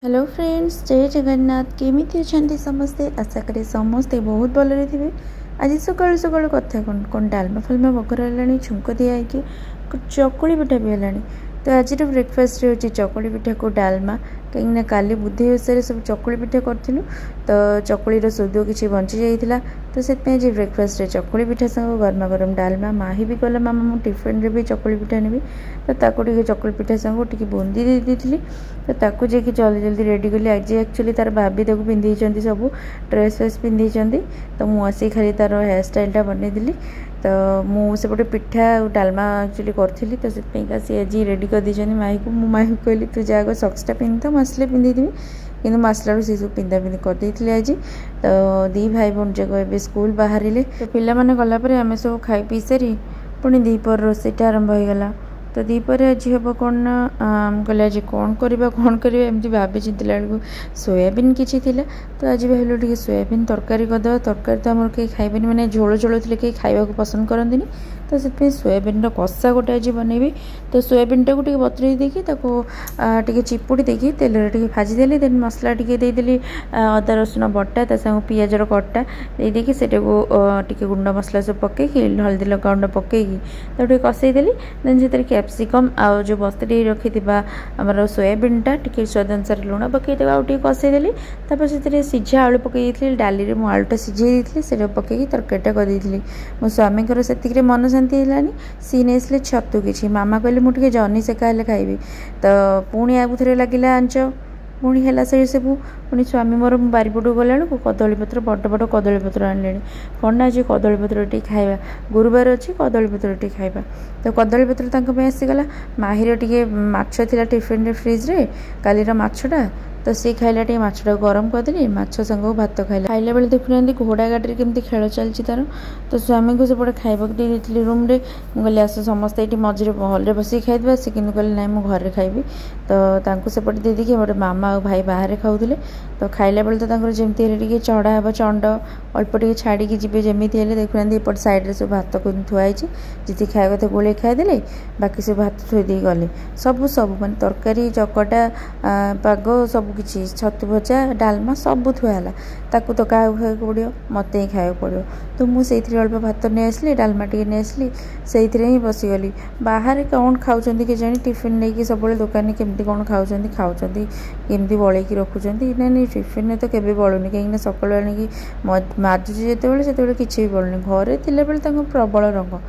Hello friends, जय जगन्नाथ। केमिति अछंती समस्ते? आशा करी समस्ते बहुत भलरे थे। आज सकाल सकाल कथा कौन डालमा फालमा बगर है, छुंक दिया कि चकुली पिठा भी है। तो आज ब्रेकफास्ट होची चकुली पिठा को डालमा, कहीं काली बुद्धि ओषा सब चकुली पिठा करूँ। तो चकुलीर स्वाद किसी बंची जाइला, तो से आज ब्रेकफास्ट चकुली पिठा संग गरमा गरम डालमा। माही भी कहला मामा मु टिफिन रे भी चकुली पिठा नेबी, तो ताको टिके चकुली पिठा संग टिके बूंदी दे देथिली। तो ताको जे कि जल्दी जल्दी रेडी कली। आज एक्चुअली तार भाभी ताको पिंधि सब ड्रेस व्रेस पिंधि, तो मुझे आसी खाली तार हेयर स्टाइलटा बनईदेली। तो मुझे गोटे पिठा डालमा एक्चुअली करी, तो से आज रेडी कर दी माही को। मु माही को कहली तू जाग सक्सटा पिंध, तो मसले पिंधिदेवी कि मसला सी सब पिंधा पिंधि करदे आज। तो दी भाई भौणी जाक ए स्कूल बाहर। तो पिला माने गलापर आम सब खाई पी सारी पुणी दीपर रोषेईटा आरंभ हो गला। तो दीपर आज हम कौन ना कहले आज कौन करवा एमती भाभी चिंतला बेलू सोयाबीन किसी थिला। तो आज भाविलु टे सोयाबीन तरकारी करदे। तरकारी तो आमर कहीं खाइबेनि, माने झोल झोल थे कहीं खाइबा पसंद करते। तो से सोयाबीन कषा गोटे आज बनैबी। तो सोयाबीन टाक बतुरे देखी टे चिपुड़ी देखी तेल टे भाजीदेली। देन मसला टे देदेली अदा रसुण बटा, संग पियाजर कटा देदेकी टे गुंड मसला सब पकई हल्दी लଙ୍କା गुंड पकईकी तो कषईदेली। देन से कैप्सिकम आ जो बस्तरी रखी आमर सोयाबीनटा टे स्वाद अनुसार लुण पकईदे आगे कषईदेली। तापर से सीझा आलू पकई डाली में आलूटा सीझे से पकईकी तरकारीटा करदेली। मो स्वामी से मन शांति है। सी नहीं छतु किसी मामा कहले मुझे जनी सेका खाइबी। तो पुणी आगु थे लगे आंच पुणी है से सब पुणी स्वामी मोर बारिपटू गला बेलू कदली पत्र बड़ बड़ कदली पत्र आने कौन आज कदली पत्र टे खाइबा, गुरुवार अच्छी कदली पत्र टे खाइबा। तो कदली पत्र आसीगला। माहिर टे माछ थिला टिफिन रे फ्रिज रे कालीर माछटा, तो सी खाइला टे माछटा गरम करदेली। माछ संग भात खाइला बेले देखुना घोड़ा गाड़ी केमती खेल चलती तार। तो स्वामी को सेपटे खाइबा देती रूम रे। मुझे आस समस्त ये मझे हल बस खाइदेवा। सी कि कहले ना मुझे घर खाइबी। तो सेपटे दे देखिए गोटे मामा और भाई बाहर खाऊले। तो खाइला बेले तो जमी चढ़ा हे चंड अल्प टे छाड़ी जी जमी देखुना एपट सैड्रे सब भात को थुआई जी खाया कथा गोले खाईदे, बाकी सब भात थोदे गले सब सब मान तरकारी चकटा पाग सब किसी छतु भजा डालमा सब थुआला। ताकू तो क्या खाया पड़ो, मत ही खाया पड़ो। तो मुझे अल्प भात नहीं आसली, डालमा टे नहीं आसली, से ही बसीगली। बाहर कौन खाऊँ के जानी टिफिन नहीं सब दुकान केमती कौन खाऊँ केमती बड़े रखुच्च ना टिफिन में तो केवे बलुनी कहीं सकाल आनिकी माजुची जो किसी भी बलुनी। घरे थिला बेले प्रबल रंग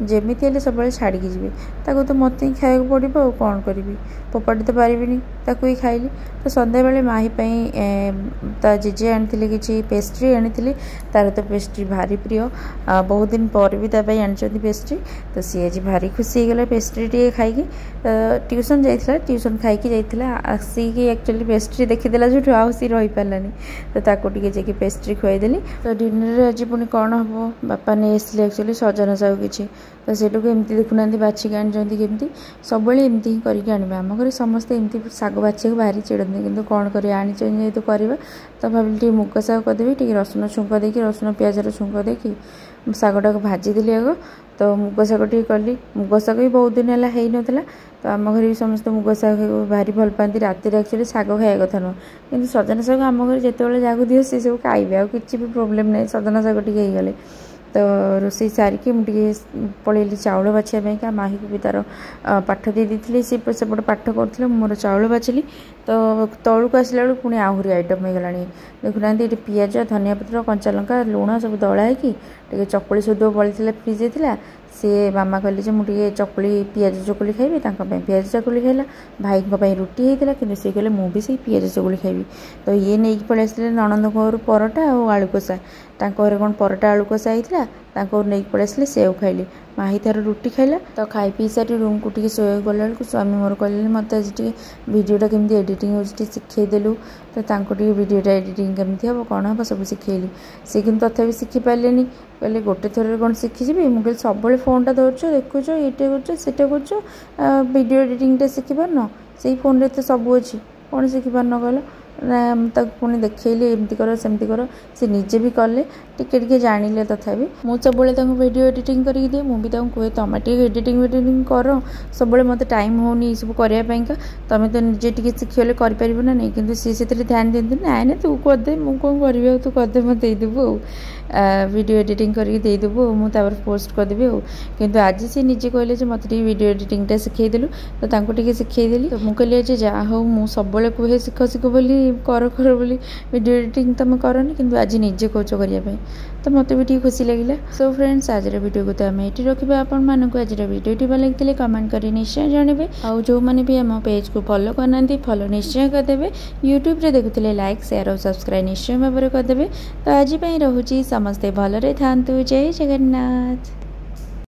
जमी सब छाड़ी जी तो मत ही खाया पड़ो। कौन करी फोपाड़ी तो पारिनी ही खाइली। तो सन्ध्या बेले माही ता जेजे आनी किसी पेस्ट्री आनी तार तो पेस्ट्री भारी प्रिय। बहुत दिन पर भी आनी पेस्ट्री। तो सी आज भारी खुशी होगला पेस्ट्री टे खाई। ट्यूशन जाइला, ट्यूशन खाई जाइला आसिक एक्चुअली पेस्ट्री देखीदेला जो आउ सी रही पारानी। तो ताको टे पेस्ट्री खुआईदेली। तो डिनर आज पुणी कौन हम बापा नहीं आसले एक्चुअली सजना साग किसी। तो से एमती देखुना बाछिक आनी केमती सब एमती ही करके आने। आम घर समस्ते एमती शाग बाछिया भारी चिड़ती, कितु कौन कर आनी जेहतु करवा। तो भाविली टे मुग शाग करदेवी, टे रसुण छुंक देकी रसुण प्याजर छुंक देकी शागटा भाजीदेली आग। तो मुग शाग टे कली। मुग शाग भी बहुत दिन है नाला। तो आम घर भी समस्त मुग शाग भारी भल पाती। राति एक्चुअली शाग खाया कथा नुह, कि सजना शाग आम घर जिते जहाँ दिए सी सब खाइबे, आ कि प्रोब्लेम ना सजना शाग टे गले। तो रोषे सारिकी मुझे पलैली चाउल बाछिया। माही को भी तार पाठ दे दी सी सेपटे पाठ कर मोर चाउल बाछिली। तो तौक आसला बेलू पुणी आहरी आइटम हो गला। देखुना ये पियाज धनिया पत्र कंचा लंका लुण सब दला टे चकुली सुध बड़ी फ्रिज होता। सी मामा कहले मुझे चकुली पियाज चकुली खाइबी, पियाज चकुली खाइला। भाई रुटी होता कि सी कहले मुझे पियाज चकुली खाइबी। तो ये नहीं पलि आसते नणंद घर परोटा और आलू कषा। घर कौन परोटा आलू कषा होता नहीं पलि आसले सेव खाइली। माही तार रुटी खाइला। तो खाई पी सारी रूम को टी शोए गला बेलू स्वामी मोर कहले मत आज भिडियोटा केमती एडिटिंग हो शिखेदेलु। तो भिडियोटा एडिटिंग केमती हम कौन हम सब शिखेली। सी कि तथापि शिखी पारे। कहले गोटे थर कौन शिखीजी मुझे सब फोनटा धरछ देखुच ये कर भिडियो एडिटिंगटा शिखिपार न से फोन रे तो सब अच्छी कौन शिखिपार न कहल। पुणी देखली एमती कर सेमती कर से निजे भी कले टिके जानिले तथापि मुझे सब वीडियो एडिटिंग करके दिए मुझे कहे तुम एडिटिंग कर सब मत टाइम होनी सब करने तुम तो निजे टी शिखिले कर ना नहीं कि सी से ध्यान दिखती ना ना तू करदे मुझे कौन करी तू करदे मत देदेबू वीडियो एडिटिंग करके देदेबू मुझे पोस्ट करदेवी किंतु आज सी निजे कहले मत वीडियो एडिटिंगटा शिखेदेलु तो शिखेदेली तो मुझे कहली जहाँ हो मुझे सब कहे शिख शिख बोली कर बोली वीडियो एडिटिंग तुम करनी किंतु आज निजे कौच करने तो मत भी खुशी लगे। सो फ्रेंड्स आज वीडियो को तो आम ये रखा आपण मानक आज वीडियो भल लगी कमेंट कर निश्चय जनइबे आउ जो मैंने भी आम पेज को फॉलो करना फॉलो निश्चय करदे यूट्यूब रे देखुले लाइक शेयर और सब्सक्राइब निश्चय भाव करदे। तो आज रोचे समस्ते भलरे थांतु जय जगन्नाथ।